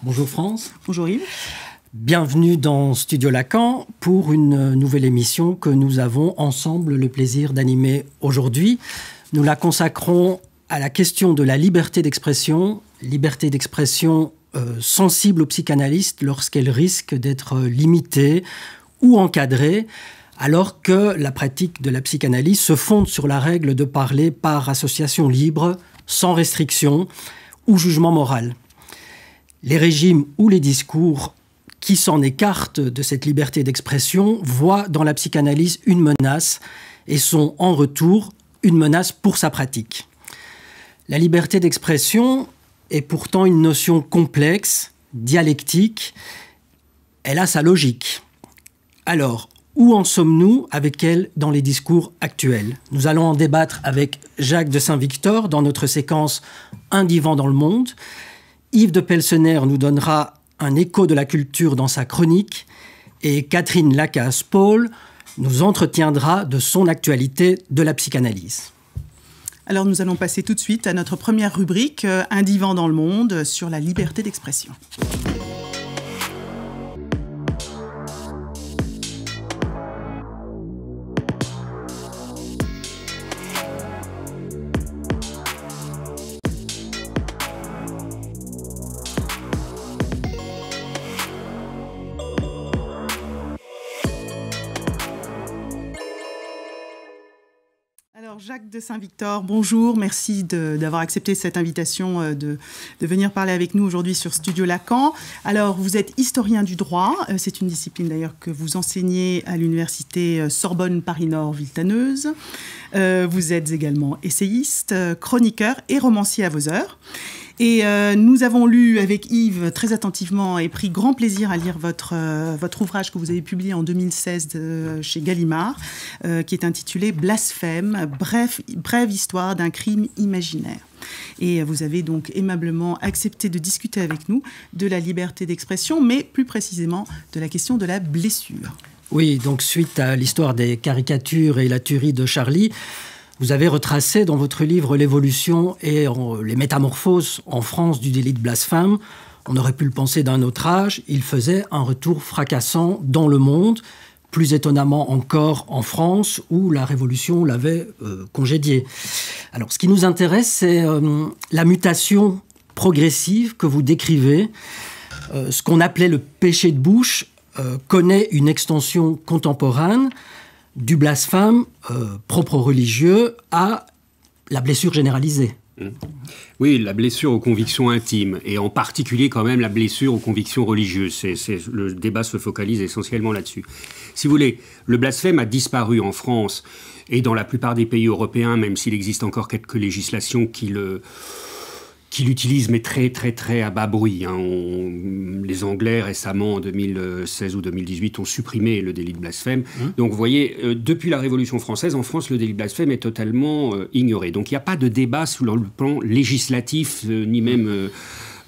Bonjour France. Bonjour Yves. Bienvenue dans Studio Lacan pour une nouvelle émission que nous avons ensemble le plaisir d'animer aujourd'hui. Nous la consacrons à la question de la liberté d'expression sensible aux psychanalystes lorsqu'elle risque d'être limitée ou encadrée, alors que la pratique de la psychanalyse se fonde sur la règle de parler par association libre, sans restriction ou jugement moral. Les régimes ou les discours qui s'en écartent de cette liberté d'expression voient dans la psychanalyse une menace et sont en retour une menace pour sa pratique. La liberté d'expression est pourtant une notion complexe, dialectique. Elle a sa logique. Alors, où en sommes-nous avec elle dans les discours actuels ? Nous allons en débattre avec Jacques de Saint-Victor dans notre séquence « Un divan dans le monde ». Yves de Pelsener nous donnera un écho de la culture dans sa chronique et Catherine Lacasse-Paul nous entretiendra de son actualité de la psychanalyse. Alors nous allons passer tout de suite à notre première rubrique, Un divan dans le monde, sur la liberté d'expression. Jacques de Saint-Victor, bonjour, merci d'avoir accepté cette invitation de venir parler avec nous aujourd'hui sur Studio Lacan. Alors, vous êtes historien du droit, c'est une discipline d'ailleurs que vous enseignez à l'université Sorbonne Paris-Nord Villetaneuse. Vous êtes également essayiste, chroniqueur et romancier à vos heures. Et nous avons lu avec Yves très attentivement et pris grand plaisir à lire votre ouvrage que vous avez publié en 2016 chez Gallimard, qui est intitulé « Blasphème, brève histoire d'un crime imaginaire ». Et vous avez donc aimablement accepté de discuter avec nous de la liberté d'expression, mais plus précisément de la question de la blessure. Oui, donc suite à l'histoire des caricatures et la tuerie de Charlie, vous avez retracé dans votre livre l'évolution et les métamorphoses en France du délit de blasphème. On aurait pu le penser d'un autre âge. Il faisait un retour fracassant dans le monde, plus étonnamment encore en France, où la Révolution l'avait congédié. Alors, ce qui nous intéresse, c'est la mutation progressive que vous décrivez. Ce qu'on appelait le péché de bouche connaît une extension contemporaine du blasphème propre aux religieux à la blessure généralisée. Oui, la blessure aux convictions intimes, et en particulier quand même la blessure aux convictions religieuses. Le débat se focalise essentiellement là-dessus. Si vous voulez, le blasphème a disparu en France et dans la plupart des pays européens, même s'il existe encore quelques législations qui l'utilisent, mais très, très, très à bas bruit. Les Anglais, récemment, en 2016 ou 2018, ont supprimé le délit de blasphème. Donc, vous voyez, depuis la Révolution française, en France, le délit de blasphème est totalement ignoré. Donc, il n'y a pas de débat sur le plan législatif, ni même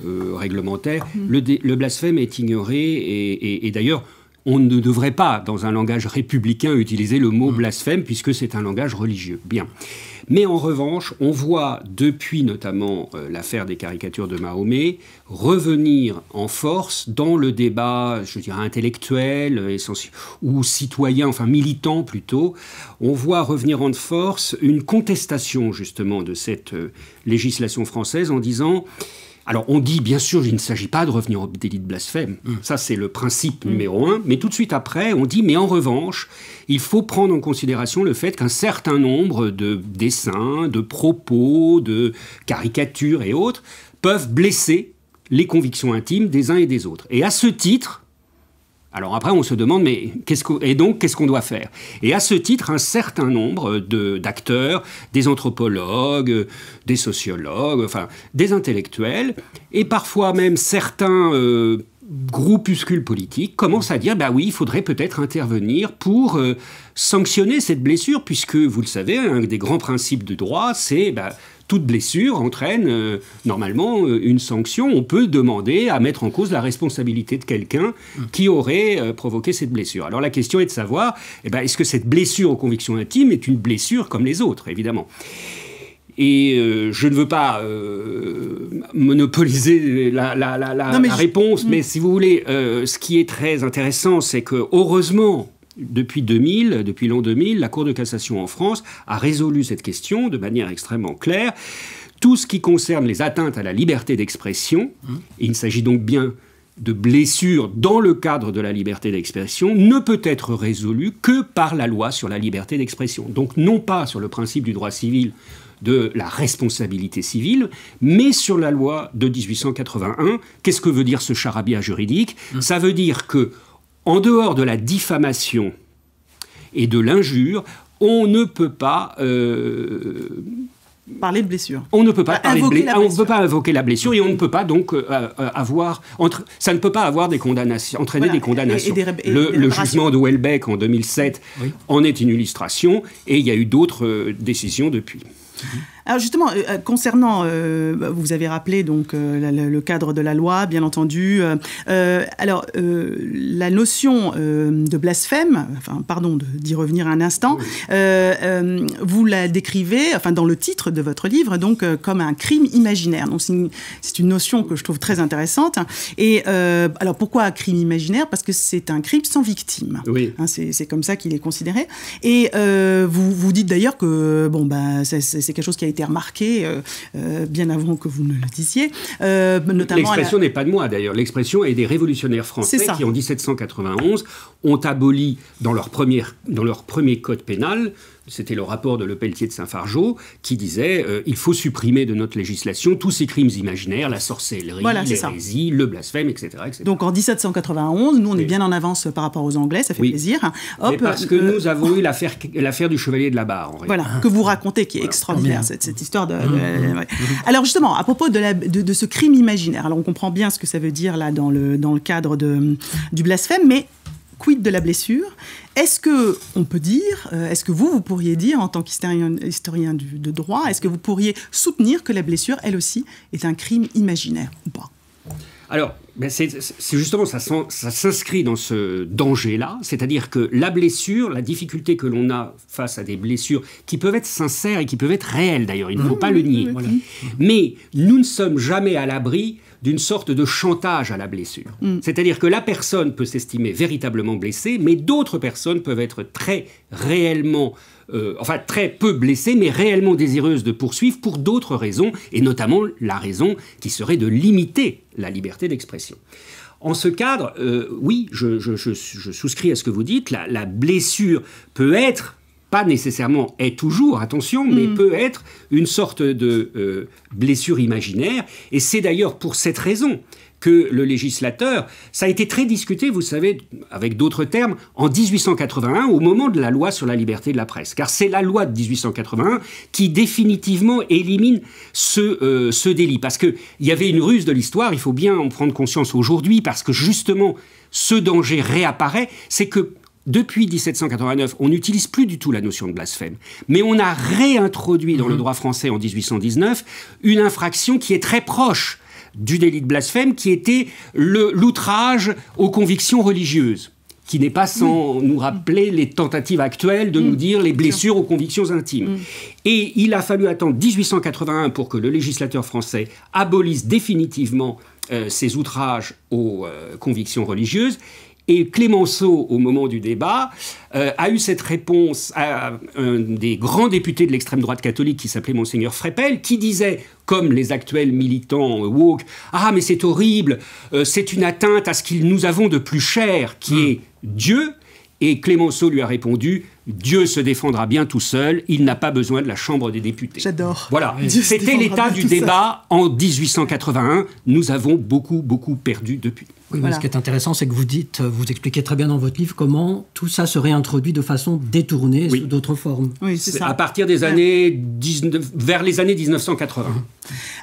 réglementaire. Le blasphème est ignoré et d'ailleurs, on ne devrait pas, dans un langage républicain, utiliser le mot blasphème, puisque c'est un langage religieux. Bien. Mais en revanche, on voit, depuis notamment l'affaire des caricatures de Mahomet, revenir en force dans le débat, je dirais, intellectuel ou citoyen, enfin militant plutôt. On voit revenir en force une contestation, justement, de cette législation française en disant... Alors, on dit, bien sûr, il ne s'agit pas de revenir au délit de blasphème. Ça, c'est le principe numéro 1. Mais tout de suite après, on dit, mais en revanche, il faut prendre en considération le fait qu'un certain nombre de dessins, de propos, de caricatures et autres peuvent blesser les convictions intimes des uns et des autres. Et à ce titre, Alors après, on se demande, mais qu'est-ce qu'on doit faire? Et à ce titre, un certain nombre d'acteurs, des anthropologues, des sociologues, enfin, des intellectuels, et parfois même certains groupuscules politiques commencent à dire, bah oui, il faudrait peut-être intervenir pour sanctionner cette blessure, puisque, vous le savez, un des grands principes du droit, c'est... toute blessure entraîne normalement une sanction. On peut demander à mettre en cause la responsabilité de quelqu'un qui aurait provoqué cette blessure. Alors la question est de savoir, est-ce que cette blessure aux convictions intimes est une blessure comme les autres, évidemment. Et je ne veux pas monopoliser la réponse, mais si vous voulez, ce qui est très intéressant, c'est que heureusement, depuis l'an 2000, la Cour de cassation en France a résolu cette question de manière extrêmement claire. Tout ce qui concerne les atteintes à la liberté d'expression, et il s'agit donc bien de blessures dans le cadre de la liberté d'expression, ne peut être résolu que par la loi sur la liberté d'expression. Donc non pas sur le principe du droit civil de la responsabilité civile, mais sur la loi de 1881. Qu'est-ce que veut dire ce charabia juridique? Ça veut dire que en dehors de la diffamation et de l'injure, on ne peut pas parler de blessure. On ne peut pas invoquer la blessure et on ne peut pas donc ça ne peut pas avoir des condamnations, entraîner des condamnations. Le jugement de Houellebecq en 2007 en est une illustration et il y a eu d'autres décisions depuis. Alors justement, concernant, vous avez rappelé donc le cadre de la loi, bien entendu. La notion de blasphème, d'y revenir un instant, vous la décrivez, dans le titre de votre livre, donc comme un crime imaginaire. Donc c'est une notion que je trouve très intéressante. Et alors pourquoi un crime imaginaire? Parce que c'est un crime sans victime. Oui. C'est comme ça qu'il est considéré. Et vous dites d'ailleurs que c'est quelque chose qui a été remarqué bien avant que vous ne le disiez. Notamment l'expression n'est pas de moi d'ailleurs, l'expression est des révolutionnaires français qui en 1791 ont aboli dans leur premier code pénal, c'était le rapport de Lepelletier de Saint-Fargeau, qui disait il faut supprimer de notre législation tous ces crimes imaginaires, la sorcellerie, l'hérésie, le blasphème, etc., etc. Donc en 1791, nous on est bien en avance par rapport aux Anglais, ça fait plaisir. Hop, parce que nous avons eu l'affaire du Chevalier de la Barre. Voilà, que vous racontez, qui est extraordinaire, cette histoire de... Alors justement, à propos de ce crime imaginaire, alors on comprend bien ce que ça veut dire là dans le cadre du blasphème, mais quid de la blessure? Est-ce que on peut dire, est-ce que vous pourriez dire en tant qu'historien de droit, est-ce que vous pourriez soutenir que la blessure, elle aussi, est un crime imaginaire ou pas? Alors, c'est justement, ça s'inscrit dans ce danger-là, c'est-à-dire que la blessure, la difficulté que l'on a face à des blessures qui peuvent être sincères et qui peuvent être réelles d'ailleurs, il ne faut pas le nier. Voilà. Mais nous ne sommes jamais à l'abri d'une sorte de chantage à la blessure. C'est-à-dire que la personne peut s'estimer véritablement blessée, mais d'autres personnes peuvent être très réellement... très peu blessées, mais réellement désireuses de poursuivre pour d'autres raisons, et notamment la raison qui serait de limiter la liberté d'expression. En ce cadre, oui, je souscris à ce que vous dites, la blessure peut être, pas nécessairement est toujours, attention, mais peut être une sorte de blessure imaginaire, et c'est d'ailleurs pour cette raison que le législateur, ça a été très discuté, vous savez, avec d'autres termes, en 1881, au moment de la loi sur la liberté de la presse. Car c'est la loi de 1881 qui définitivement élimine ce délit. Parce qu'il y avait une ruse de l'histoire, il faut bien en prendre conscience aujourd'hui, parce que justement, ce danger réapparaît, c'est que depuis 1789, on n'utilise plus du tout la notion de blasphème. Mais on a réintroduit dans le droit français en 1819 une infraction qui est très proche du délit de blasphème, qui était l'outrage aux convictions religieuses, qui n'est pas sans nous rappeler les tentatives actuelles de nous dire les blessures aux convictions intimes. Et il a fallu attendre 1881 pour que le législateur français abolisse définitivement ces outrages aux convictions religieuses. Et Clémenceau, au moment du débat, a eu cette réponse à un des grands députés de l'extrême droite catholique qui s'appelait Monseigneur Freppel, qui disait, comme les actuels militants woke, « Ah, mais c'est horrible, c'est une atteinte à ce que nous avons de plus cher, qui est Dieu ». Et Clémenceau lui a répondu Dieu se défendra bien tout seul, il n'a pas besoin de la Chambre des députés. J'adore. Voilà, c'était l'état du débat en 1881. Nous avons beaucoup perdu depuis. Oui, voilà. Ce qui est intéressant, c'est que vous expliquez très bien dans votre livre comment tout ça se réintroduit de façon détournée sous d'autres formes. Oui, c'est ça. À partir des années vers les années 1980.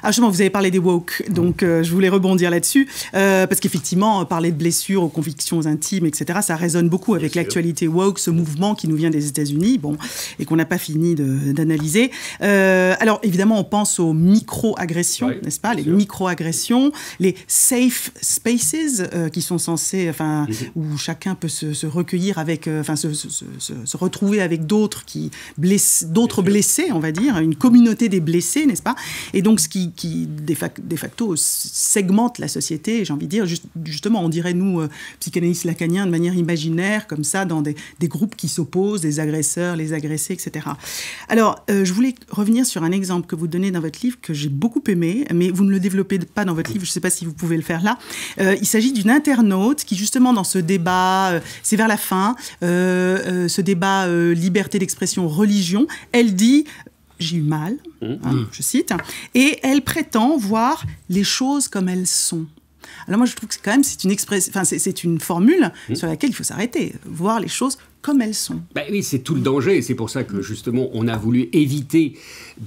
Ah, justement, vous avez parlé des woke, donc je voulais rebondir là-dessus, parce qu'effectivement, parler de blessures aux convictions intimes, etc., ça résonne beaucoup avec l'actualité woke, ce mouvement qui nous vient des États-Unis, et qu'on n'a pas fini d'analyser. Alors, évidemment, on pense aux micro-agressions, n'est-ce pas? Les micro-agressions, les safe spaces, qui sont censés, où chacun peut se recueillir avec, se retrouver avec d'autres blessés, on va dire, une communauté des blessés, n'est-ce pas? Et donc, ce qui de facto segmente la société, j'ai envie de dire, justement, on dirait, nous, psychanalystes lacaniens, de manière imaginaire, comme ça, dans des groupes qui s'opposent, des agresseurs, les agressés, etc. Alors, je voulais revenir sur un exemple que vous donnez dans votre livre, que j'ai beaucoup aimé, mais vous ne le développez pas dans votre livre, je ne sais pas si vous pouvez le faire là. Il s'agit d'une internaute qui, justement, dans ce débat, c'est vers la fin, ce débat liberté d'expression, religion, elle dit... J'ai eu mal, je cite, et elle prétend voir les choses comme elles sont. Alors moi, je trouve que c'est une formule sur laquelle il faut s'arrêter, voir les choses comme elles sont. Ben oui, c'est tout le danger, et c'est pour ça que justement on a voulu éviter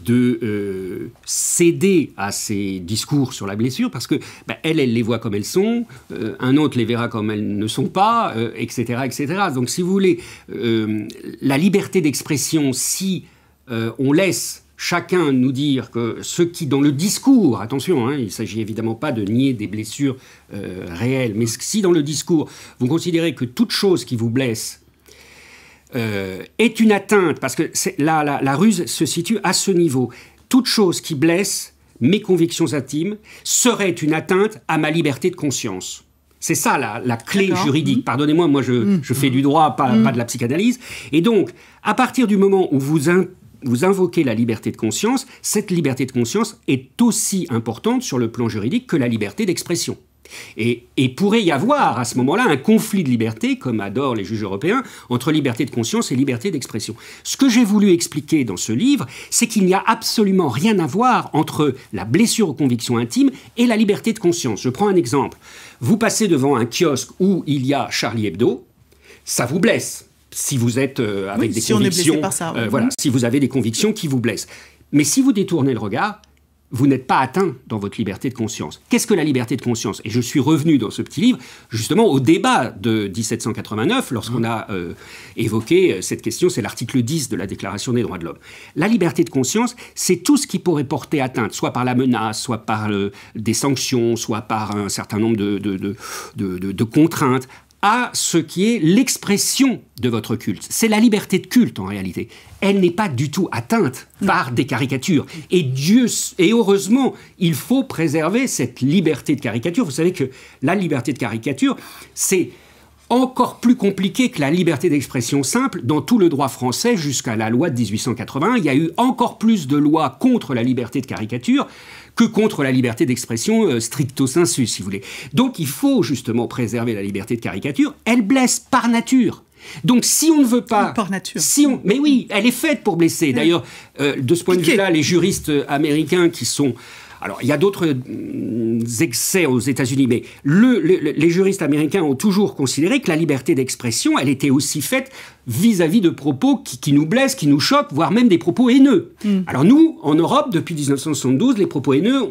de céder à ces discours sur la blessure, parce que elle les voit comme elles sont, un autre les verra comme elles ne sont pas, etc., etc. Donc si vous voulez, la liberté d'expression, si on laisse chacun nous dire que ceux qui, dans le discours, attention, il ne s'agit évidemment pas de nier des blessures réelles, mais si dans le discours, vous considérez que toute chose qui vous blesse est une atteinte, parce que la ruse se situe à ce niveau, toute chose qui blesse mes convictions intimes serait une atteinte à ma liberté de conscience. C'est ça la clé juridique. Pardonnez-moi, moi je fais du droit, pas de la psychanalyse. Et donc, à partir du moment où vous invoquez la liberté de conscience, cette liberté de conscience est aussi importante sur le plan juridique que la liberté d'expression. Et pourrait y avoir à ce moment-là un conflit de liberté, comme adorent les juges européens, entre liberté de conscience et liberté d'expression. Ce que j'ai voulu expliquer dans ce livre, c'est qu'il n'y a absolument rien à voir entre la blessure aux convictions intimes et la liberté de conscience. Je prends un exemple. Vous passez devant un kiosque où il y a Charlie Hebdo, ça vous blesse. Si vous êtes avec des convictions, si vous avez des convictions qui vous blessent. Mais si vous détournez le regard, vous n'êtes pas atteint dans votre liberté de conscience. Qu'est-ce que la liberté de conscience? Et je suis revenu dans ce petit livre, justement, au débat de 1789, lorsqu'on a évoqué cette question, c'est l'article 10 de la Déclaration des droits de l'homme. La liberté de conscience, c'est tout ce qui pourrait porter atteinte, soit par la menace, soit par des sanctions, soit par un certain nombre de contraintes, à ce qui est l'expression de votre culte. C'est la liberté de culte, en réalité. Elle n'est pas du tout atteinte par des caricatures. Et heureusement, il faut préserver cette liberté de caricature. Vous savez que la liberté de caricature, c'est encore plus compliqué que la liberté d'expression simple. Dans tout le droit français, jusqu'à la loi de 1881, il y a eu encore plus de lois contre la liberté de caricature que contre la liberté d'expression stricto sensu, si vous voulez. Donc il faut justement préserver la liberté de caricature. Elle blesse par nature. Donc si on ne veut pas... Par nature. Mais oui, elle est faite pour blesser. D'ailleurs, de ce point de vue-là, les juristes américains qui sont... Alors, il y a d'autres excès aux États-Unis, mais les juristes américains ont toujours considéré que la liberté d'expression, elle était aussi faite vis-à-vis de propos qui nous blessent, qui nous choquent, voire même des propos haineux. Alors nous, en Europe, depuis 1972, les propos haineux,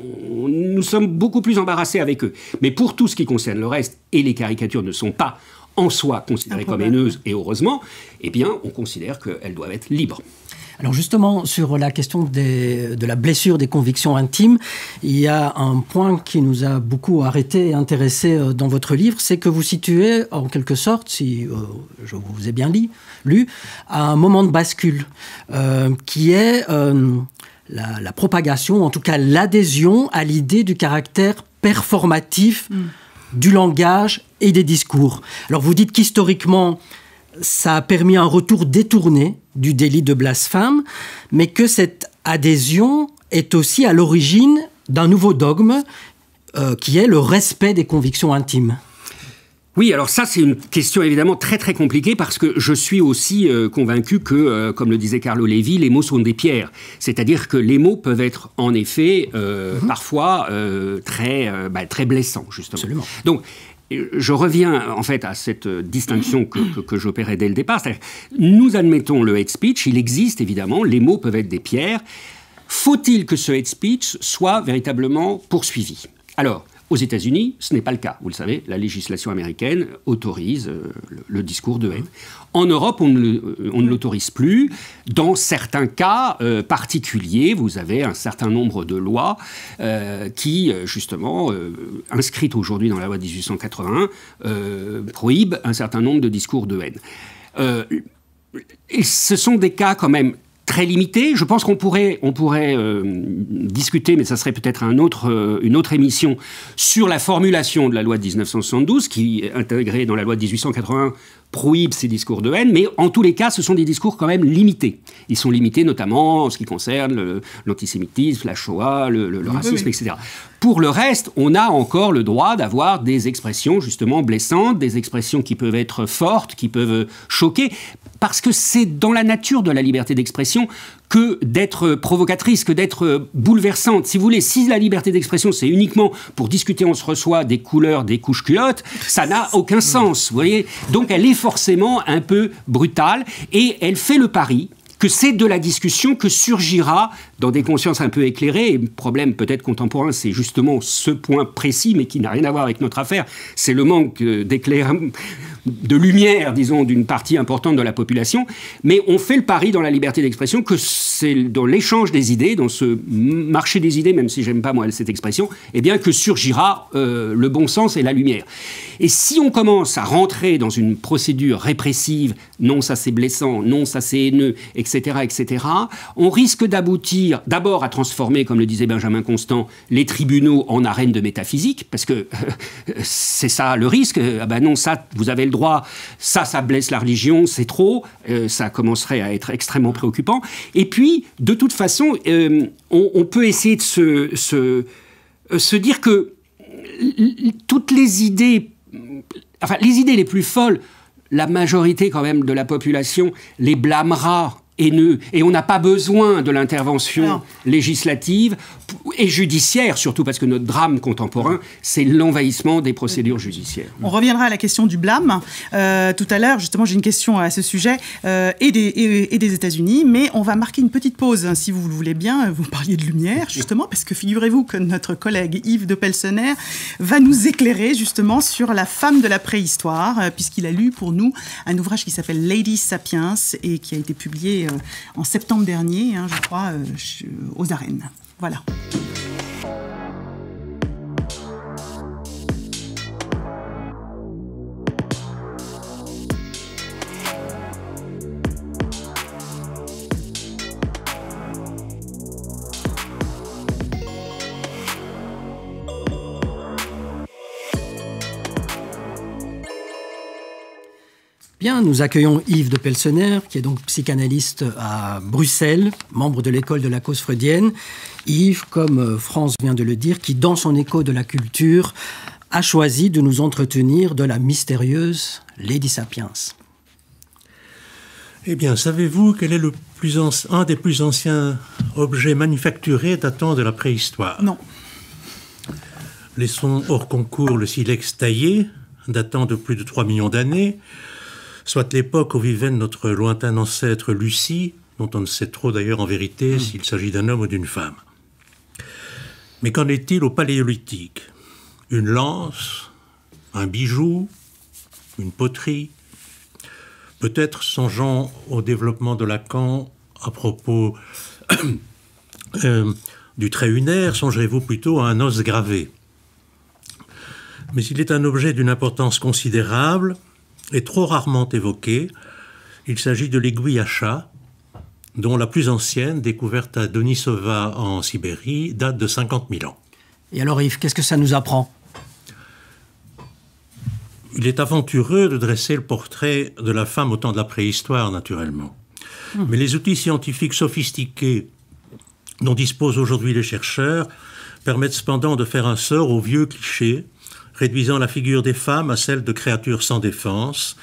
nous sommes beaucoup plus embarrassés avec eux. Mais pour tout ce qui concerne le reste, et les caricatures ne sont pas en soi considérées comme haineuses, et heureusement, eh bien, on considère qu'elles doivent être libres. Alors justement, sur la question de la blessure des convictions intimes, il y a un point qui nous a beaucoup arrêté et intéressé dans votre livre, c'est que vous situez, en quelque sorte, si je vous ai bien lu, à un moment de bascule, qui est la propagation, en tout cas l'adhésion à l'idée du caractère performatif du langage et des discours. Alors vous dites qu'historiquement, ça a permis un retour détourné du délit de blasphème, mais que cette adhésion est aussi à l'origine d'un nouveau dogme qui est le respect des convictions intimes. Oui, alors ça, c'est une question évidemment très très compliquée parce que je suis aussi convaincu que, comme le disait Carlo Levi, les mots sont des pierres. C'est-à-dire que les mots peuvent être en effet parfois très blessants, justement. Absolument. Donc, je reviens en fait à cette distinction que j'opérais dès le départ. C'est-à-dire, nous admettons le hate speech, il existe évidemment, les mots peuvent être des pierres. Faut-il que ce hate speech soit véritablement poursuivi ? Alors, aux États-Unis, ce n'est pas le cas. Vous le savez, la législation américaine autorise le discours de haine. En Europe, on ne l'autorise plus. Dans certains cas particuliers, vous avez un certain nombre de lois qui, justement, inscrites aujourd'hui dans la loi de 1881, prohibent un certain nombre de discours de haine. Et ce sont des cas quand même très limité. Je pense qu'on pourrait discuter, mais ça serait peut-être une autre émission, sur la formulation de la loi de 1972, qui, intégrée dans la loi de 1881, prohibe ces discours de haine, mais en tous les cas, ce sont des discours quand même limités. Ils sont limités notamment en ce qui concerne l'antisémitisme, la Shoah, le racisme, etc. Pour le reste, on a encore le droit d'avoir des expressions justement blessantes, des expressions qui peuvent être fortes, qui peuvent choquer, parce que c'est dans la nature de la liberté d'expression que d'être provocatrice, que d'être bouleversante. Si vous voulez, si la liberté d'expression, c'est uniquement pour discuter, on se reçoit des couleurs, des couches culottes, ça n'a aucun sens, vous voyez. Donc elle est forcément un peu brutale, et elle fait le pari que c'est de la discussion que surgira, dans des consciences un peu éclairées, et le problème peut-être contemporain, c'est justement ce point précis, mais qui n'a rien à voir avec notre affaire, c'est le manque d'éclairage, de lumière, disons, d'une partie importante de la population, mais on fait le pari dans la liberté d'expression que c'est dans l'échange des idées, dans ce marché des idées, même si j'aime pas moi cette expression, eh bien que surgira le bon sens et la lumière. Et si on commence à rentrer dans une procédure répressive, non ça c'est blessant, non ça c'est haineux, etc., etc., on risque d'aboutir d'abord à transformer, comme le disait Benjamin Constant, les tribunaux en arènes de métaphysique, parce que c'est ça le risque. Ah ben non, ça, vous avez le droit, ça blesse la religion, c'est trop, ça commencerait à être extrêmement préoccupant. Et puis, de toute façon, on peut essayer de se dire que toutes les idées, enfin, les idées les plus folles, la majorité quand même de la population les blâmera haineux, et on n'a pas besoin de l'intervention législative et judiciaire, surtout parce que notre drame contemporain, c'est l'envahissement des procédures judiciaires. On reviendra à la question du blâme. Tout à l'heure, justement, j'ai une question à ce sujet, et des États-Unis, mais on va marquer une petite pause, hein, si vous le voulez bien. Vous parliez de lumière, justement, parce que figurez-vous que notre collègue Yves de Pelsener va nous éclairer, justement, sur la femme de la préhistoire, puisqu'il a lu pour nous un ouvrage qui s'appelle Lady Sapiens, et qui a été publié en septembre dernier, hein, je crois, aux Arènes. Voilà. Bien, nous accueillons Yves de Pelsener, qui est donc psychanalyste à Bruxelles, membre de l'école de la cause freudienne. Yves, comme France vient de le dire, qui, dans son écho de la culture, a choisi de nous entretenir de la mystérieuse Lady Sapiens. Eh bien, savez-vous quel est un des plus anciens objets manufacturés datant de la préhistoire? Non. Laissons hors concours le silex taillé, datant de plus de 3 millions d'années, soit l'époque où vivait notre lointain ancêtre Lucie, dont on ne sait trop d'ailleurs en vérité s'il s'agit d'un homme ou d'une femme. Mais qu'en est-il au paléolithique? Une lance, un bijou, une poterie? Peut-être songeant au développement de Lacan à propos du trait unaire, songerez-vous plutôt à un os gravé. Mais il est un objet d'une importance considérable et trop rarement évoqué. Il s'agit de l'aiguille à chat, dont la plus ancienne, découverte à Denisova en Sibérie, date de 50 000 ans. Et alors Yves, qu'est-ce que ça nous apprend? Il est aventureux de dresser le portrait de la femme au temps de la préhistoire, naturellement. Mais les outils scientifiques sophistiqués dont disposent aujourd'hui les chercheurs permettent cependant de faire un sort aux vieux clichés réduisant la figure des femmes à celle de créatures sans défense,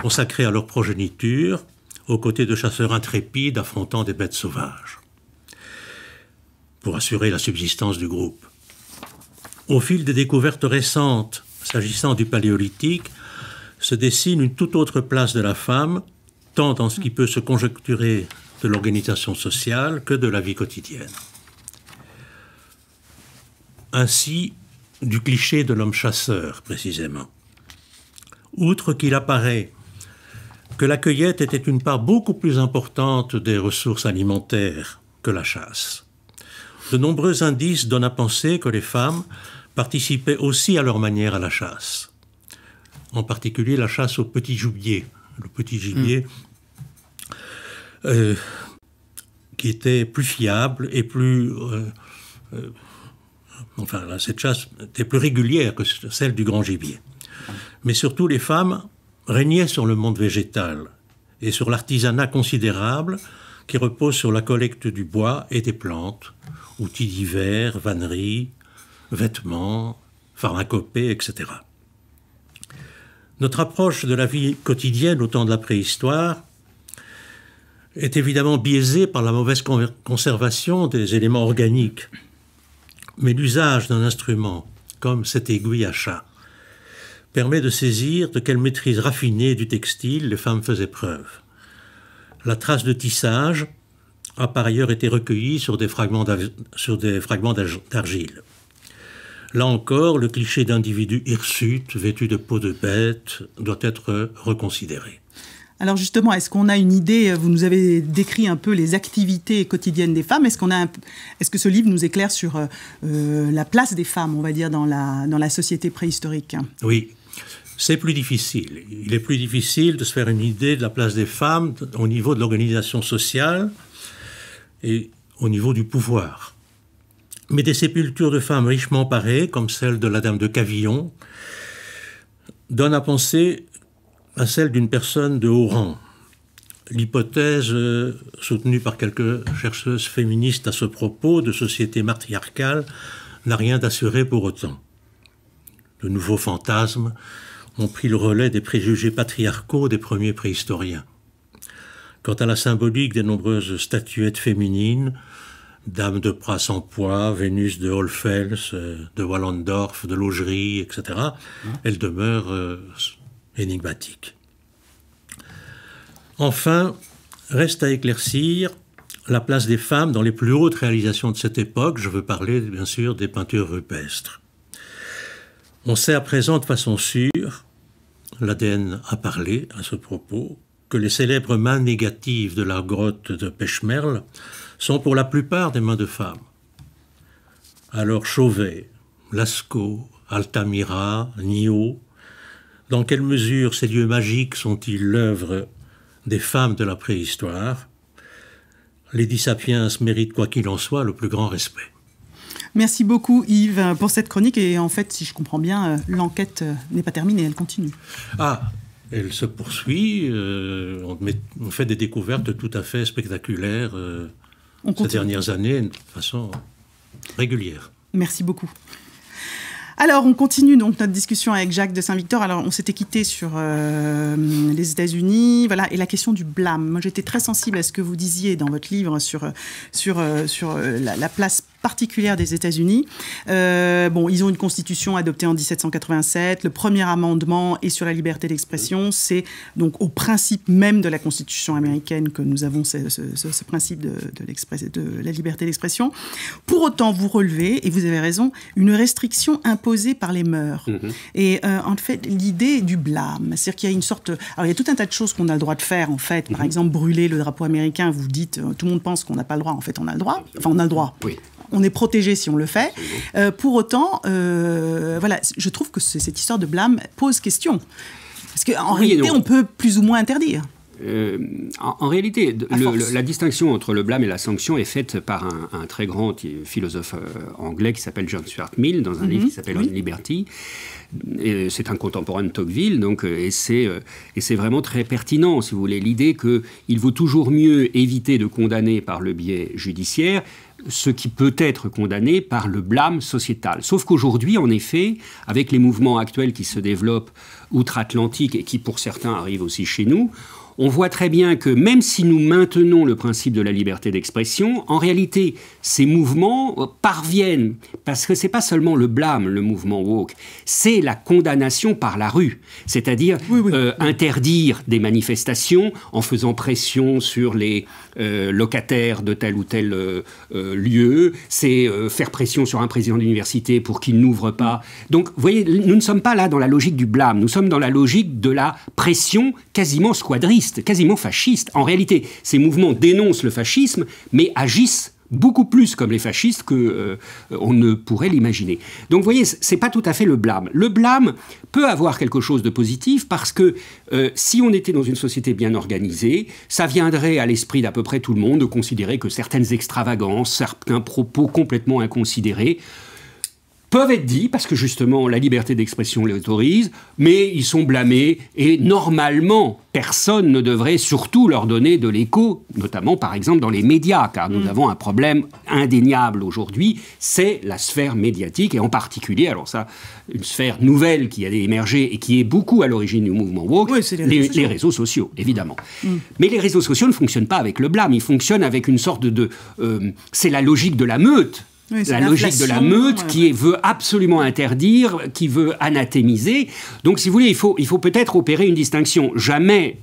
consacrées à leur progéniture, aux côtés de chasseurs intrépides affrontant des bêtes sauvages, pour assurer la subsistance du groupe. Au fil des découvertes récentes s'agissant du Paléolithique, se dessine une toute autre place de la femme, tant dans ce qui peut se conjecturer de l'organisation sociale que de la vie quotidienne. Ainsi, du cliché de l'homme chasseur, précisément. Outre qu'il apparaît que la cueillette était une part beaucoup plus importante des ressources alimentaires que la chasse, de nombreux indices donnent à penser que les femmes participaient aussi à leur manière à la chasse. En particulier la chasse au petit gibier. Le petit gibier qui était plus fiable et plus... cette chasse était plus régulière que celle du grand gibier. Mais surtout, les femmes régnaient sur le monde végétal et sur l'artisanat considérable qui repose sur la collecte du bois et des plantes, outils divers, vanneries, vêtements, pharmacopées, etc. Notre approche de la vie quotidienne au temps de la préhistoire est évidemment biaisée par la mauvaise conservation des éléments organiques. Mais l'usage d'un instrument, comme cette aiguille à chat, permet de saisir de quelle maîtrise raffinée du textile les femmes faisaient preuve. La trace de tissage a par ailleurs été recueillie sur des fragments d'argile. Là encore, le cliché d'individu hirsute, vêtu de peau de bête, doit être reconsidéré. Alors justement, est-ce qu'on a une idée, vous nous avez décrit un peu les activités quotidiennes des femmes, est-ce que ce livre nous éclaire sur la place des femmes, on va dire, dans la société préhistorique? Oui, c'est plus difficile. Il est plus difficile de se faire une idée de la place des femmes au niveau de l'organisation sociale et au niveau du pouvoir. Mais des sépultures de femmes richement parées, comme celle de la dame de Cavillon, donnent à penser à celle d'une personne de haut rang. L'hypothèse, soutenue par quelques chercheuses féministes à ce propos, de société matriarcale, n'a rien d'assuré pour autant. De nouveaux fantasmes ont pris le relais des préjugés patriarcaux des premiers préhistoriens. Quant à la symbolique des nombreuses statuettes féminines, Dame de Pras-en-Poix, Vénus de Holfels, de Wallendorf, de Laugerie, etc., elles demeurent énigmatique. Enfin, reste à éclaircir la place des femmes dans les plus hautes réalisations de cette époque. Je veux parler, bien sûr, des peintures rupestres. On sait à présent de façon sûre, l'ADN a parlé à ce propos, que les célèbres mains négatives de la grotte de Pechmerle sont pour la plupart des mains de femmes. Alors Chauvet, Lascaux, Altamira, Niot, dans quelle mesure ces lieux magiques sont-ils l'œuvre des femmes de la préhistoire? Lady Sapiens mérite, quoi qu'il en soit, le plus grand respect. Merci beaucoup Yves pour cette chronique et en fait, si je comprends bien, l'enquête n'est pas terminée, elle continue. Ah, elle se poursuit, on fait des découvertes tout à fait spectaculaires ces dernières années de façon régulière. Merci beaucoup. Alors, on continue donc notre discussion avec Jacques de Saint-Victor. Alors, on s'était quitté sur les États-Unis, voilà, et la question du blâme. Moi, j'étais très sensible à ce que vous disiez dans votre livre sur la place particulière des États-Unis. Ils ont une constitution adoptée en 1787. Le premier amendement est sur la liberté d'expression. C'est donc au principe même de la constitution américaine que nous avons ce principe de la liberté d'expression. Pour autant, vous relevez, et vous avez raison, une restriction imposée par les mœurs. Et en fait, l'idée du blâme, c'est-à-dire qu'il y a une sorte... Alors, il y a tout un tas de choses qu'on a le droit de faire, en fait. Par exemple, brûler le drapeau américain, vous dites, tout le monde pense qu'on n'a pas le droit. En fait, on a le droit. Enfin, on a le droit. Oui. On est protégé si on le fait. Pour autant, je trouve que cette histoire de blâme pose question. Parce qu'en réalité, on peut plus ou moins interdire. En réalité, la distinction entre le blâme et la sanction est faite par un très grand philosophe anglais qui s'appelle John Stuart Mill, dans un livre qui s'appelle On Liberty. C'est un contemporain de Tocqueville, donc, et c'est vraiment très pertinent, si vous voulez, l'idée qu'il vaut toujours mieux éviter de condamner par le biais judiciaire ce qui peut être condamné par le blâme sociétal. Sauf qu'aujourd'hui, en effet, avec les mouvements actuels qui se développent outre-Atlantique et qui, pour certains, arrivent aussi chez nous, on voit très bien que même si nous maintenons le principe de la liberté d'expression, en réalité, ces mouvements parviennent, parce que c'est pas seulement le blâme, le mouvement woke, c'est la condamnation par la rue, c'est-à-dire interdire des manifestations en faisant pression sur les locataires de tel ou tel lieu, c'est faire pression sur un président d'université pour qu'il n'ouvre pas. Donc, vous voyez, nous ne sommes pas là dans la logique du blâme, nous sommes dans la logique de la pression quasiment squadriste, quasiment fasciste. En réalité, ces mouvements dénoncent le fascisme, mais agissent beaucoup plus comme les fascistes qu'on ne pourrait l'imaginer. Donc vous voyez, c'est pas tout à fait le blâme. Le blâme peut avoir quelque chose de positif parce que si on était dans une société bien organisée, ça viendrait à l'esprit d'à peu près tout le monde de considérer que certaines extravagances, certains propos complètement inconsidérés peuvent être dits, parce que justement la liberté d'expression les autorise, mais ils sont blâmés, et normalement, personne ne devrait surtout leur donner de l'écho, notamment par exemple dans les médias, car nous avons un problème indéniable aujourd'hui, c'est la sphère médiatique, et en particulier, alors ça, une sphère nouvelle qui a émergé et qui est beaucoup à l'origine du mouvement woke, les réseaux sociaux, évidemment. Mais les réseaux sociaux ne fonctionnent pas avec le blâme, ils fonctionnent avec une sorte c'est la logique de la meute. Oui, la logique de la meute qui veut absolument interdire, qui veut anathémiser. Donc, si vous voulez, il faut peut-être opérer une distinction. Jamais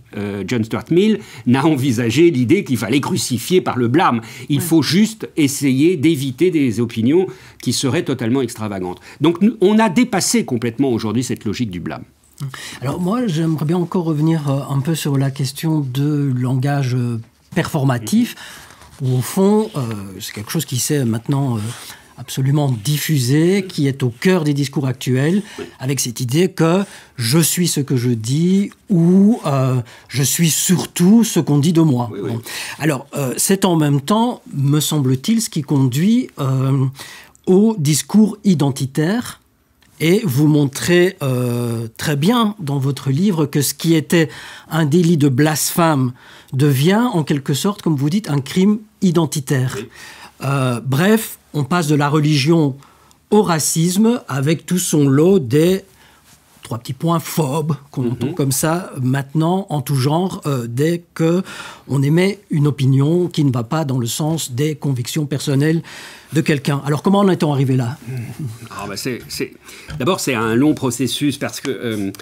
John Stuart Mill n'a envisagé l'idée qu'il fallait crucifier par le blâme. Il faut juste essayer d'éviter des opinions qui seraient totalement extravagantes. Donc, on a dépassé complètement aujourd'hui cette logique du blâme. Alors moi, j'aimerais bien encore revenir un peu sur la question de langage performatif. Où, au fond, c'est quelque chose qui s'est maintenant absolument diffusé, qui est au cœur des discours actuels, avec cette idée que je suis ce que je dis ou je suis surtout ce qu'on dit de moi. Oui, oui. Bon. Alors, c'est en même temps, me semble-t-il, ce qui conduit au discours identitaire. Et vous montrez très bien dans votre livre que ce qui était un délit de blasphème devient en quelque sorte, comme vous dites, un crime identitaire. Oui. Bref, on passe de la religion au racisme avec tout son lot des 3 petits points phobes qu'on entend comme ça maintenant en tout genre dès qu'on émet une opinion qui ne va pas dans le sens des convictions personnelles de quelqu'un. Alors, comment en est-on arrivé là ? D'abord, c'est un long processus parce que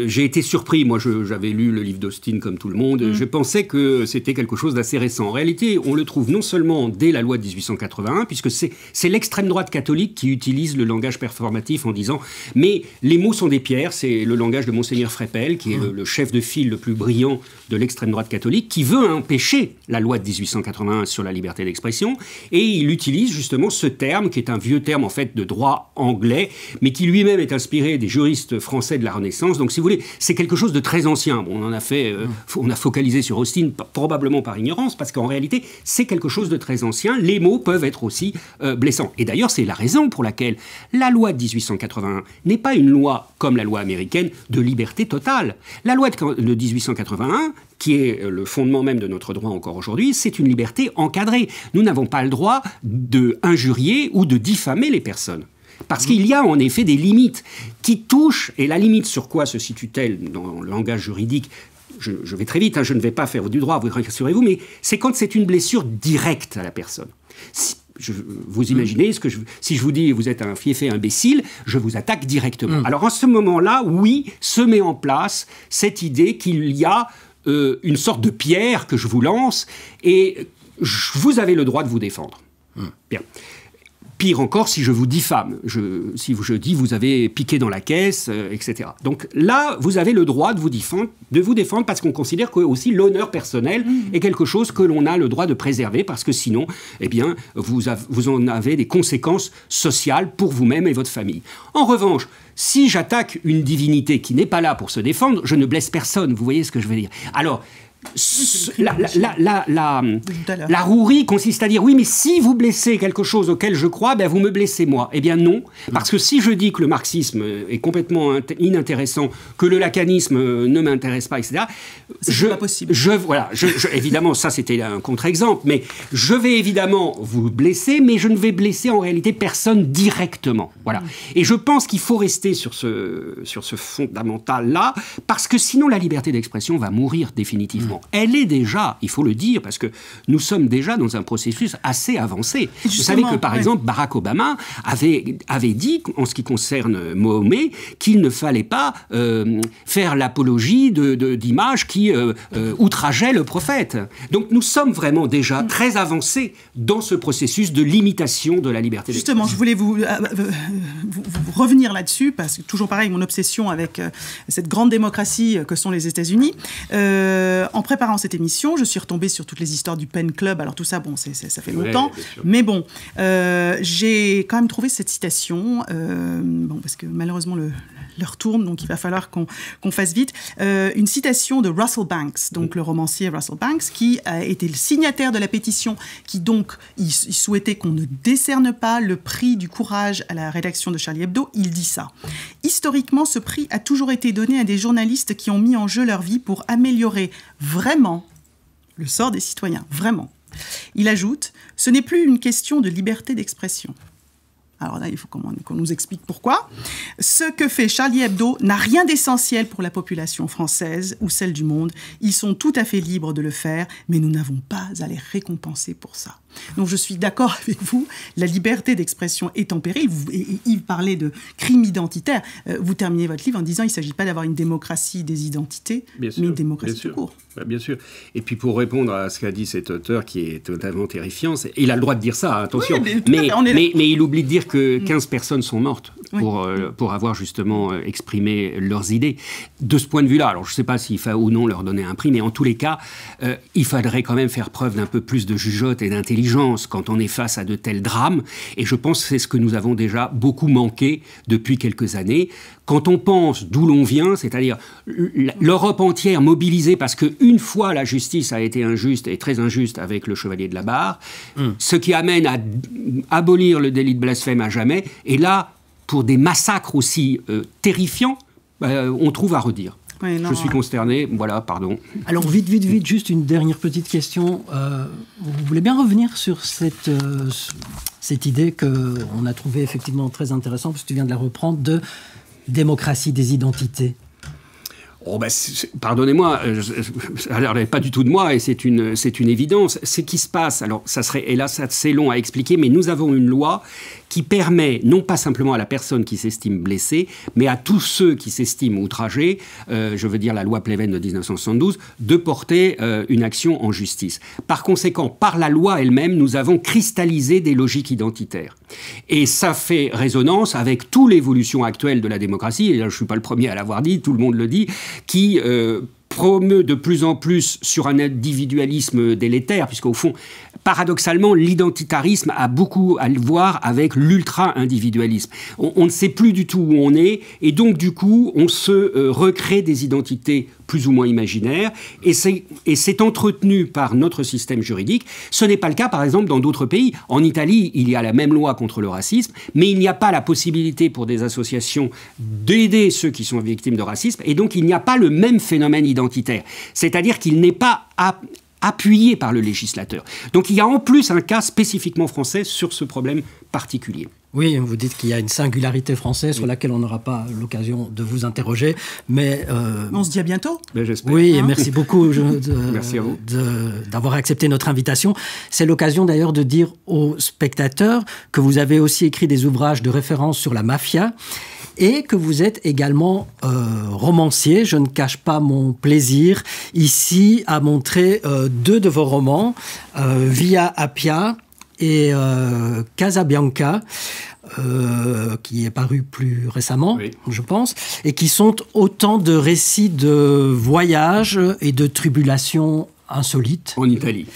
j'ai été surpris. Moi, j'avais lu le livre d'Austin comme tout le monde. Je pensais que c'était quelque chose d'assez récent. En réalité, on le trouve non seulement dès la loi de 1881, puisque c'est l'extrême droite catholique qui utilise le langage performatif en disant « mais les mots sont des pierres ». C'est le langage de Monseigneur Freppel, qui est le chef de file le plus brillant de l'extrême droite catholique, qui veut empêcher la loi de 1881 sur la liberté d'expression. Et il utilise justement ce terme, qui est un vieux terme en fait de droit anglais, mais qui lui-même est inspiré des juristes français de la Renaissance. Donc, si vous voulez, c'est quelque chose de très ancien. Bon, on a focalisé sur Austin, probablement par ignorance, parce qu'en réalité, c'est quelque chose de très ancien. Les mots peuvent être aussi blessants. Et d'ailleurs, c'est la raison pour laquelle la loi de 1881 n'est pas une loi comme la loi américaine de liberté totale. La loi de 1881, qui est le fondement même de notre droit encore aujourd'hui, c'est une liberté encadrée. Nous n'avons pas le droit d'injurier ou de diffamer les personnes. Parce qu'il y a en effet des limites qui touchent, et la limite sur quoi se situe-t-elle dans le langage juridique ? Je vais très vite, je ne vais pas faire du droit, vous rassurez-vous, mais c'est quand c'est une blessure directe à la personne. Vous imaginez, si je vous dis vous êtes un fiefé imbécile, je vous attaque directement. Alors en ce moment-là, oui, se met en place cette idée qu'il y a une sorte de pierre que je vous lance et vous avez le droit de vous défendre. Bien. Pire encore, si je vous diffame, si je dis vous avez piqué dans la caisse, etc. Donc là, vous avez le droit de vous défendre parce qu'on considère que aussi l'honneur personnel est quelque chose que l'on a le droit de préserver parce que sinon, eh bien, vous en avez des conséquences sociales pour vous-même et votre famille. En revanche, si j'attaque une divinité qui n'est pas là pour se défendre, je ne blesse personne. Vous voyez ce que je veux dire ? Alors, La rouerie consiste à dire oui, mais si vous blessez quelque chose auquel je crois, ben vous me blessez moi. Eh bien non, parce que si je dis que le marxisme est complètement inintéressant, que le lacanisme ne m'intéresse pas, etc. C'est pas possible. Évidemment, ça c'était un contre-exemple, mais je vais évidemment vous blesser, mais je ne vais blesser en réalité personne directement. Voilà. Et je pense qu'il faut rester sur ce fondamental-là, parce que sinon la liberté d'expression va mourir définitivement. Elle est déjà, il faut le dire, parce que nous sommes déjà dans un processus assez avancé. Vous savez que, par exemple, Barack Obama avait dit, en ce qui concerne Mahomet, qu'il ne fallait pas faire l'apologie d'images qui outrageaient le prophète. Donc nous sommes vraiment déjà très avancés dans ce processus de limitation de la liberté d'expression. Justement, je voulais vous revenir là-dessus, parce que toujours pareil, mon obsession avec cette grande démocratie que sont les États-Unis. En préparant cette émission, je suis retombée sur toutes les histoires du Pen Club. Alors tout ça, bon, ça fait longtemps. Mais bon, j'ai quand même trouvé cette citation, parce que malheureusement l'heure tourne, donc il va falloir qu'on fasse vite. Une citation de Russell Banks, donc le romancier Russell Banks, qui a été le signataire de la pétition, qui donc il souhaitait qu'on ne décerne pas le prix du courage à la rédaction de Charlie Hebdo. Il dit ça. Historiquement, ce prix a toujours été donné à des journalistes qui ont mis en jeu leur vie pour améliorer vraiment le sort des citoyens, vraiment. Il ajoute, ce n'est plus une question de liberté d'expression. Alors là, il faut qu'on nous explique pourquoi. Ce que fait Charlie Hebdo n'a rien d'essentiel pour la population française ou celle du monde. Ils sont tout à fait libres de le faire, mais nous n'avons pas à les récompenser pour ça. Donc je suis d'accord avec vous, la liberté d'expression est en péril. Il parlait de crime identitaire. Vous terminez votre livre en disant qu'il ne s'agit pas d'avoir une démocratie des identités, mais une démocratie tout court. Bien sûr. Et puis pour répondre à ce qu'a dit cet auteur qui est totalement terrifiant, il a le droit de dire ça, attention, oui, mais il oublie de dire que 15 personnes sont mortes pour avoir justement exprimé leurs idées. De ce point de vue-là, alors je ne sais pas s'il faut ou non leur donner un prix, mais en tous les cas, il faudrait quand même faire preuve d'un peu plus de jugeote et d'intelligence quand on est face à de tels drames. Et je pense que c'est ce que nous avons déjà beaucoup manqué depuis quelques années. Quand on pense d'où l'on vient, c'est-à-dire l'Europe entière mobilisée parce qu'une fois la justice a été injuste et très injuste avec le Chevalier de la Barre, ce qui amène à abolir le délit de blasphème à jamais, et là, pour des massacres aussi terrifiants, on trouve à redire. Oui, je suis consterné, voilà, pardon. Alors vite, juste une dernière petite question. Vous voulez bien revenir sur cette idée qu'on a trouvée effectivement très intéressante, parce que tu viens de la reprendre, de démocratie des identités? Pardonnez-moi, ça n'est pas du tout de moi et c'est une évidence. Ce qui se passe, alors ça serait, et là c'est long à expliquer, mais nous avons une loi qui permet, non pas simplement à la personne qui s'estime blessée, mais à tous ceux qui s'estiment outragés, je veux dire la loi Pleven de 1972, de porter une action en justice. Par conséquent, par la loi elle-même, nous avons cristallisé des logiques identitaires. Et ça fait résonance avec toute l'évolution actuelle de la démocratie, et là je ne suis pas le premier à l'avoir dit, tout le monde le dit, qui promeut de plus en plus sur un individualisme délétère, puisqu'au fond, paradoxalement, l'identitarisme a beaucoup à voir avec l'ultra-individualisme. On ne sait plus du tout où on est, et donc du coup, on se recrée des identités plus ou moins imaginaires, et c'est entretenu par notre système juridique. Ce n'est pas le cas, par exemple, dans d'autres pays. En Italie, il y a la même loi contre le racisme, mais il n'y a pas la possibilité pour des associations d'aider ceux qui sont victimes de racisme, et donc il n'y a pas le même phénomène identitaire. C'est-à-dire qu'il n'est pas appuyé par le législateur. Donc il y a en plus un cas spécifiquement français sur ce problème particulier. Oui, vous dites qu'il y a une singularité française sur laquelle on n'aura pas l'occasion de vous interroger, mais... on se dit à bientôt. J'espère. Oui, et merci beaucoup merci à vous. d'avoir accepté notre invitation. C'est l'occasion d'ailleurs de dire aux spectateurs que vous avez aussi écrit des ouvrages de référence sur la mafia et que vous êtes également romancier. Je ne cache pas mon plaisir ici à montrer deux de vos romans, Via Appia et Casabianca, qui est paru plus récemment, oui, je pense, et qui sont autant de récits de voyages et de tribulations insolites. En Italie.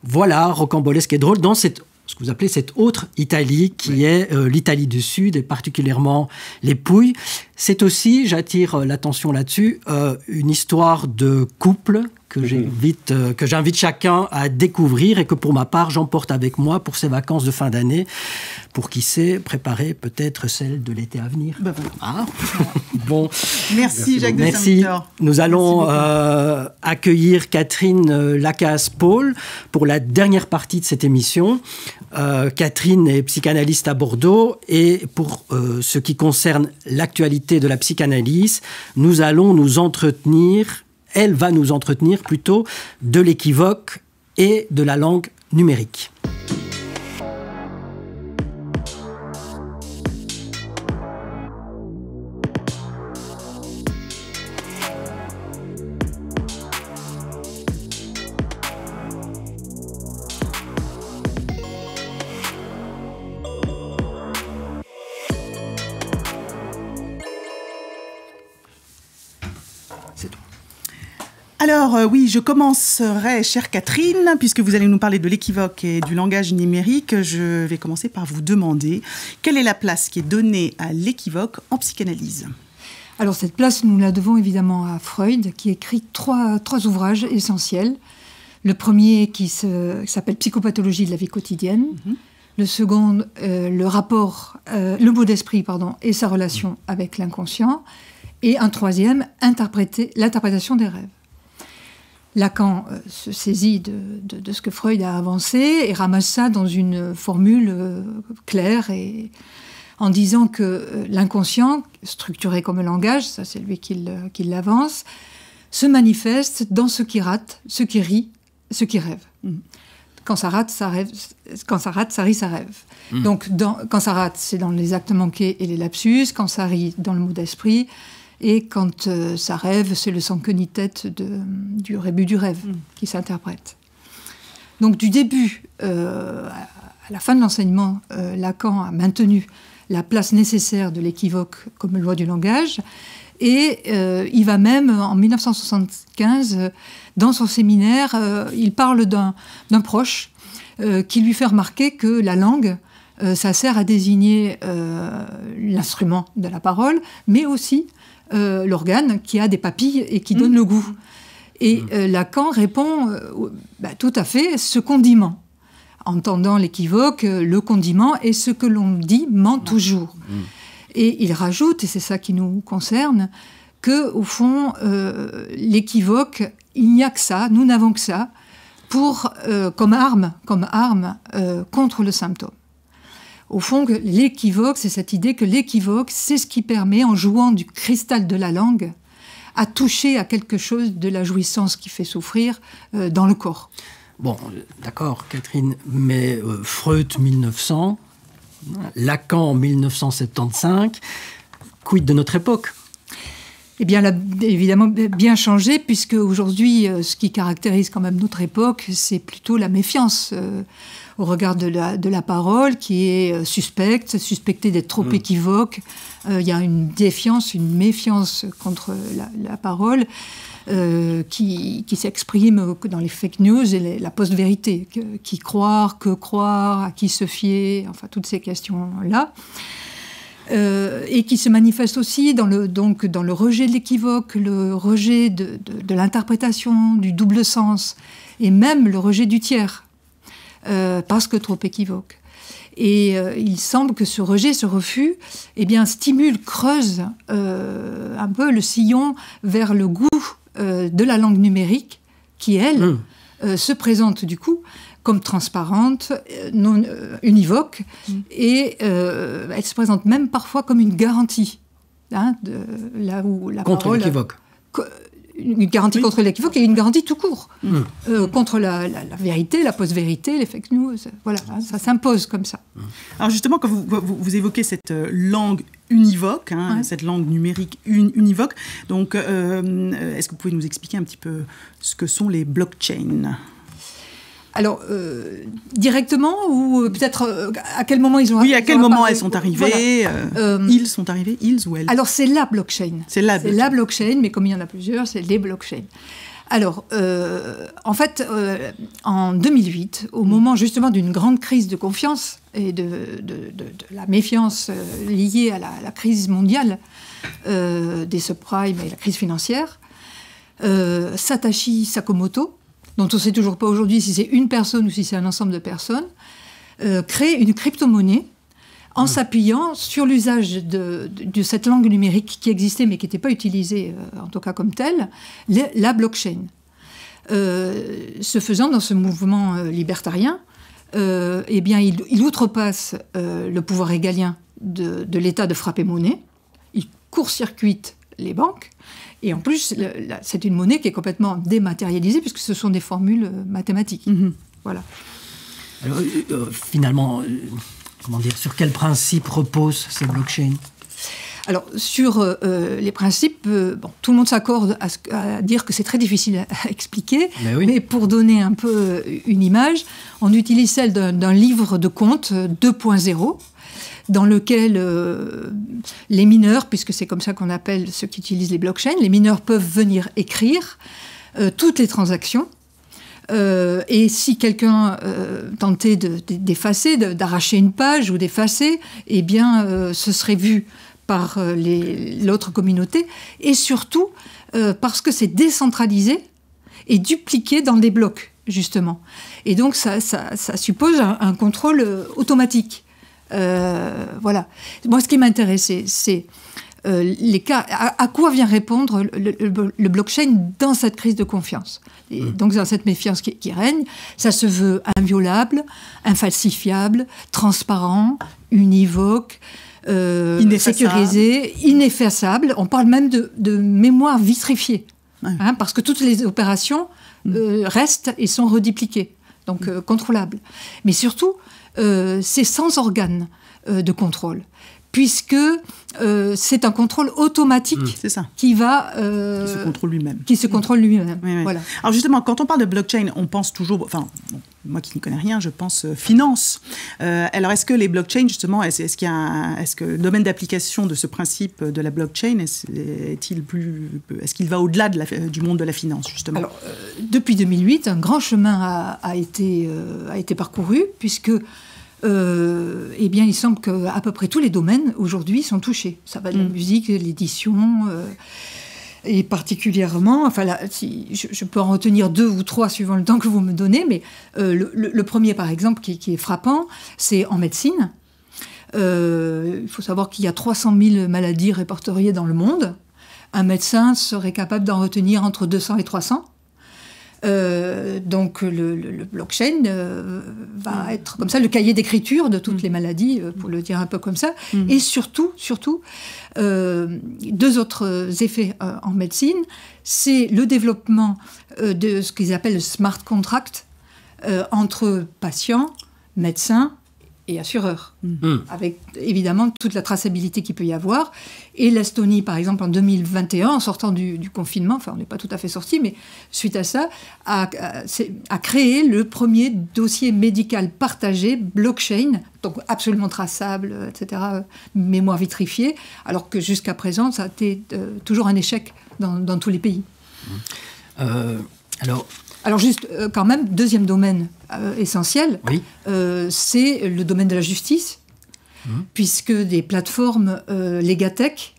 Voilà, rocambolesque et drôle, dans ce que vous appelez cette autre Italie, qui est l'Italie du Sud, et particulièrement les Pouilles. C'est aussi, j'attire l'attention là-dessus, une histoire de couple que j'invite chacun à découvrir et que pour ma part j'emporte avec moi pour ces vacances de fin d'année, pour qui sait préparer peut-être celle de l'été à venir. Ben voilà. Ah. Bon. Merci Jacques de Merci. Saint-Victor. Nous allons accueillir Catherine Lacasse-Paul pour la dernière partie de cette émission. Catherine est psychanalyste à Bordeaux et pour ce qui concerne l'actualité de la psychanalyse, nous allons nous entretenir, elle va nous entretenir plutôt, de l'équivoque et de la langue numérique. Alors oui, je commencerai, chère Catherine, puisque vous allez nous parler de l'équivoque et du langage numérique. Je vais commencer par vous demander quelle est la place qui est donnée à l'équivoque en psychanalyse. Alors cette place, nous la devons évidemment à Freud, qui écrit trois ouvrages essentiels. Le premier qui s'appelle Psychopathologie de la vie quotidienne. Le second, le mot d'esprit, et sa relation avec l'inconscient. Et un troisième, l'interprétation des rêves. Lacan se saisit de ce que Freud a avancé et ramasse ça dans une formule claire et en disant que l'inconscient, structuré comme le langage, ça c'est lui qui l'avance, se manifeste dans ce qui rate, ce qui rit, ce qui rêve. Quand ça rate, ça rêve. Quand ça rate, ça rit, ça rêve. Donc quand ça rate, c'est dans les actes manqués et les lapsus. Quand ça rit, dans le mot d'esprit. Et quand ça rêve, c'est le sans queue ni tête du rébut du rêve qui s'interprète. Donc du début à la fin de l'enseignement, Lacan a maintenu la place nécessaire de l'équivoque comme loi du langage. Et il va même, en 1975, dans son séminaire, il parle d'un proche qui lui fait remarquer que la langue, ça sert à désigner l'instrument de la parole, mais aussi l'organe qui a des papilles et qui donne le goût. Et Lacan répond tout à fait, ce condiment. Entendant l'équivoque, le condiment est ce que l'on dit ment toujours. Et il rajoute, et c'est ça qui nous concerne, qu'au fond, l'équivoque, il n'y a que ça, nous n'avons que ça, comme arme contre le symptôme. Au fond, l'équivoque, c'est cette idée que l'équivoque, c'est ce qui permet, en jouant du cristal de la langue, à toucher à quelque chose de la jouissance qui fait souffrir dans le corps. Bon, d'accord, Catherine, mais Freud, 1900, Lacan, 1975, quid de notre époque ? Eh bien, elle a évidemment bien changé, puisque aujourd'hui, ce qui caractérise quand même notre époque, c'est plutôt la méfiance au regard de la parole, qui est suspectée d'être trop équivoque. Il y a une défiance, une méfiance contre la parole qui s'exprime dans les fake news et la post-vérité. Qui croire, que croire, à qui se fier, enfin toutes ces questions-là. Et qui se manifeste aussi dans le rejet de l'équivoque, le rejet de l'interprétation, du double sens, et même le rejet du tiers, parce que trop équivoque. Et il semble que ce rejet, ce refus, stimule, creuse un peu le sillon vers le goût de la langue numérique, qui, elle, se présente du coup comme transparente, non univoque, et elle se présente même parfois comme une garantie, là où la contre parole... l'équivoque. Une garantie contre l'équivoque et une garantie tout court, contre la vérité, la post-vérité, les fake news, voilà, ça s'impose comme ça. Alors justement, quand vous évoquez cette langue univoque, cette langue numérique univoque, donc est-ce que vous pouvez nous expliquer un petit peu ce que sont les blockchains ? Alors, directement, ou peut-être à quel moment ils ont... Oui, à quel moment elles sont arrivées, voilà. Ils sont arrivés, ils ou elles. Alors, c'est la blockchain. C'est la blockchain, mais comme il y en a plusieurs, c'est les blockchains. Alors, en fait, en 2008, au moment justement d'une grande crise de confiance et de la méfiance liée à la crise mondiale des subprimes et la crise financière, Satoshi Sakamoto, dont on ne sait toujours pas aujourd'hui si c'est une personne ou si c'est un ensemble de personnes, crée une crypto-monnaie en s'appuyant sur l'usage de cette langue numérique qui existait mais qui n'était pas utilisée, en tout cas comme telle, la blockchain. Ce faisant, dans ce mouvement libertarien, eh bien, il outrepasse le pouvoir régalien de l'État de frapper monnaie, il court-circuite les banques, et en plus, c'est une monnaie qui est complètement dématérialisée puisque ce sont des formules mathématiques. Voilà. Alors, finalement, comment dire, sur quel principe reposent ces blockchains ? Alors, sur les principes, tout le monde s'accorde à dire que c'est très difficile à expliquer, mais pour donner un peu une image, on utilise celle d'un livre de compte 2.0, dans lequel les mineurs, puisque c'est comme ça qu'on appelle ceux qui utilisent les blockchains, les mineurs peuvent venir écrire toutes les transactions. Et si quelqu'un tentait d'effacer, d'arracher une page ou d'effacer, eh bien, ce serait vu par l'autre communauté, et surtout parce que c'est décentralisé et dupliqué dans des blocs, justement. Et donc, ça suppose un contrôle automatique. Voilà. Moi, ce qui m'intéressait, c'est les cas. À quoi vient répondre le blockchain dans cette crise de confiance ? Et donc, dans cette méfiance qui règne, ça se veut inviolable, infalsifiable, transparent, univoque, sécurisé, ineffaçable. On parle même de mémoire vitrifiée, parce que toutes les opérations restent et sont redupliquées, donc contrôlables. Mais surtout, c'est sans organe de contrôle, puisque c'est un contrôle automatique qui va... qui se contrôle lui-même. Qui se contrôle lui-même, oui. Voilà. Alors justement, quand on parle de blockchain, on pense toujours... Enfin, moi qui ne connais rien, je pense finance. Alors est-ce que les blockchains, justement, est-ce que le domaine d'application de ce principe de la blockchain, est-ce qu'il va au-delà du monde de la finance, justement ? Alors, depuis 2008, un grand chemin a été parcouru, puisque... eh bien, il semble qu'à peu près tous les domaines, aujourd'hui, sont touchés. Ça va de la musique, l'édition, et particulièrement... Enfin, là, je peux en retenir 2 ou 3 suivant le temps que vous me donnez, mais le premier, par exemple, qui est frappant, c'est en médecine. Il faut savoir qu'il y a 300 000 maladies répertoriées dans le monde. Un médecin serait capable d'en retenir entre 200 et 300. Donc le blockchain va être comme ça le cahier d'écriture de toutes les maladies, pour le dire un peu comme ça. Et surtout, 2 autres effets en médecine, c'est le développement de ce qu'ils appellent le smart contract entre patients, médecins et assureurs, avec évidemment toute la traçabilité qu'il peut y avoir. Et l'Estonie, par exemple, en 2021, en sortant du confinement, enfin on n'est pas tout à fait sorti, mais suite à ça, a créé le premier dossier médical partagé, blockchain, donc absolument traçable, etc., mémoire vitrifiée, alors que jusqu'à présent, ça a été toujours un échec dans tous les pays. Alors juste, quand même, deuxième domaine essentiel, c'est le domaine de la justice, puisque des plateformes Legatech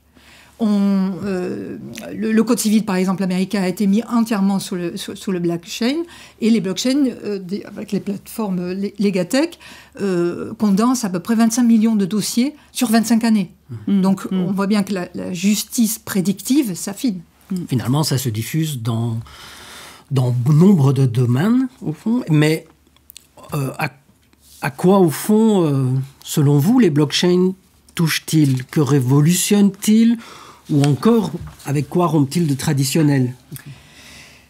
ont... le Code civil, par exemple, américain, a été mis entièrement sous le blockchain, et les blockchains, avec les plateformes Legatech, condensent à peu près 25 millions de dossiers sur 25 années. Donc on voit bien que la justice prédictive s'affine. Finalement, ça se diffuse dans nombre de domaines, au fond. Mais à quoi, au fond, selon vous, les blockchains touchent-ils ? Que révolutionnent-ils ? Ou encore, avec quoi rompent-ils de traditionnel ?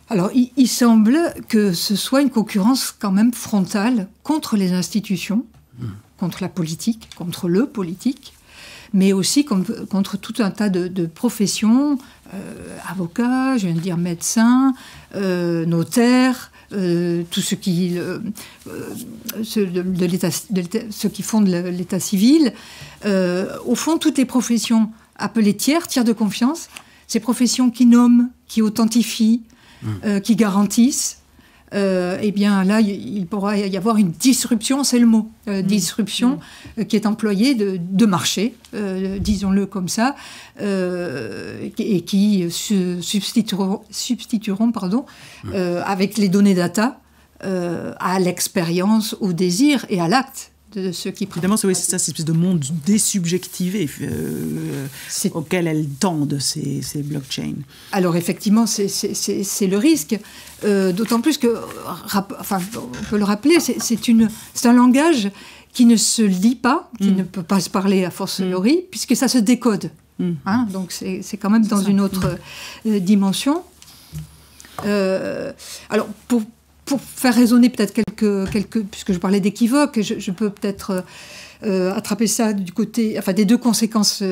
Alors, il semble que ce soit une concurrence quand même frontale contre les institutions, contre la politique, contre le politique, mais aussi contre tout un tas de professions, avocats, je viens de dire médecins, notaires, tout ce qui ceux qui font de l'état civil. Au fond, toutes les professions appelées tiers de confiance, ces professions qui nomment, qui authentifient, qui garantissent, eh bien là, il pourra y avoir une disruption, c'est le mot, disruption qui est employée de marché, disons-le comme ça, et qui se substitueront avec les données data à l'expérience, au désir et à l'acte de ceux qui prennent. Évidemment, c'est ça, cette espèce de monde désubjectivé auquel elles tendent, ces blockchains. Alors effectivement, c'est le risque, d'autant plus que, on peut le rappeler, c'est un langage qui ne se lit pas, qui ne peut pas se parler a fortiori, puisque ça se décode. Hein, donc c'est quand même dans une autre dimension. Alors pour faire résonner peut-être quelques puisque je parlais d'équivoque, je peux peut-être attraper ça du côté, des deux conséquences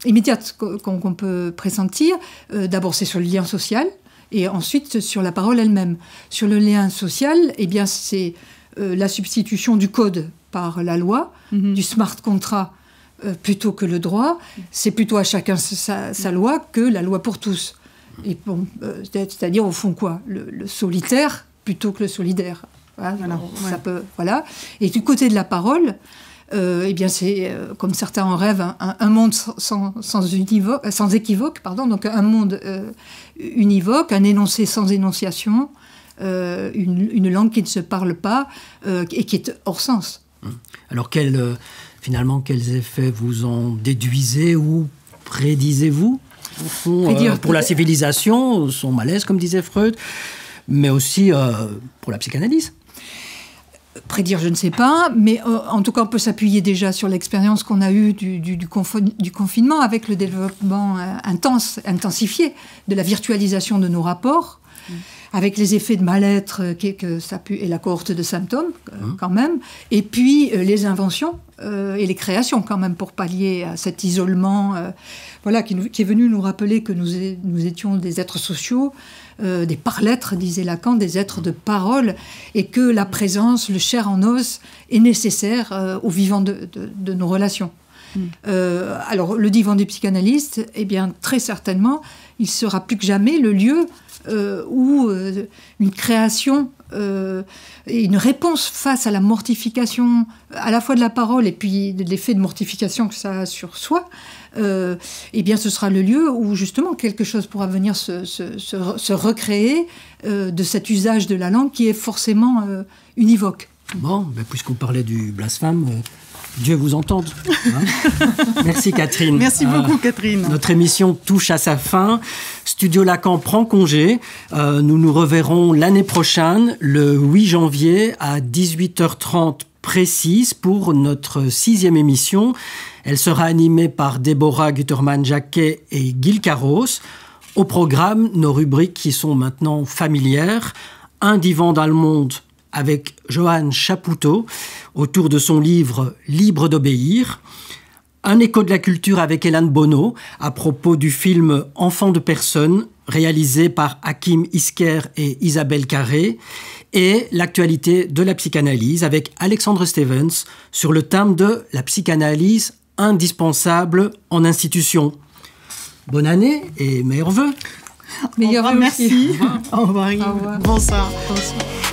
immédiates qu'on peut pressentir. D'abord, c'est sur le lien social, et ensuite sur la parole elle-même. Sur le lien social, eh bien, c'est la substitution du code par la loi, du smart contract plutôt que le droit. C'est plutôt à chacun sa loi que la loi pour tous. Et bon, c'est-à-dire au fond quoi, le solitaire plutôt que le solidaire. Voilà. Et du côté de la parole, eh bien c'est, comme certains en rêvent, un monde sans équivoque, donc un monde univoque, un énoncé sans énonciation, une langue qui ne se parle pas et qui est hors sens. Alors finalement, quels effets vous en déduisez ou prédisez-vous au fond, pour la civilisation, son malaise, comme disait Freud, mais aussi pour la psychanalyse? Prédire, je ne sais pas, mais en tout cas, on peut s'appuyer déjà sur l'expérience qu'on a eue du confinement, avec le développement intensifié de la virtualisation de nos rapports, avec les effets de mal-être que ça pu, et la cohorte de symptômes, quand même, et puis les inventions et les créations, quand même, pour pallier à cet isolement qui est venu nous rappeler que nous étions des êtres sociaux, des par-l'être, disait Lacan, des êtres de parole, et que la présence, le chair en os, est nécessaire au vivant de nos relations. Alors, le divan du psychanalyste, eh bien, très certainement, il sera plus que jamais le lieu où une création et une réponse face à la mortification, à la fois de la parole et puis de l'effet de mortification que ça a sur soi, eh bien, ce sera le lieu où justement quelque chose pourra venir se recréer de cet usage de la langue qui est forcément univoque. Bon, puisqu'on parlait du blasphème, Dieu vous entende. Hein. Merci Catherine. Merci beaucoup Catherine. Notre émission touche à sa fin. Studio Lacan prend congé. Nous nous reverrons l'année prochaine, le 8 janvier à 18h30 précise pour notre 6e émission. Elle sera animée par Déborah Guterman-Jacquet et Gil Carros. Au programme, nos rubriques qui sont maintenant familières. Un divan dans le monde avec Johan Chapoutot, autour de son livre « Libre d'obéir ». Un écho de la culture avec Hélène Bono, à propos du film « Enfant de personne », réalisé par Hakim Isker et Isabelle Carré, et l'actualité de la psychanalyse avec Alexandre Stevens sur le thème de la psychanalyse indispensable en institution. Bonne année et meilleurs vœux. Meilleurs vœux. Merci. Au revoir. Au revoir. Au revoir. Bonsoir. Bonsoir.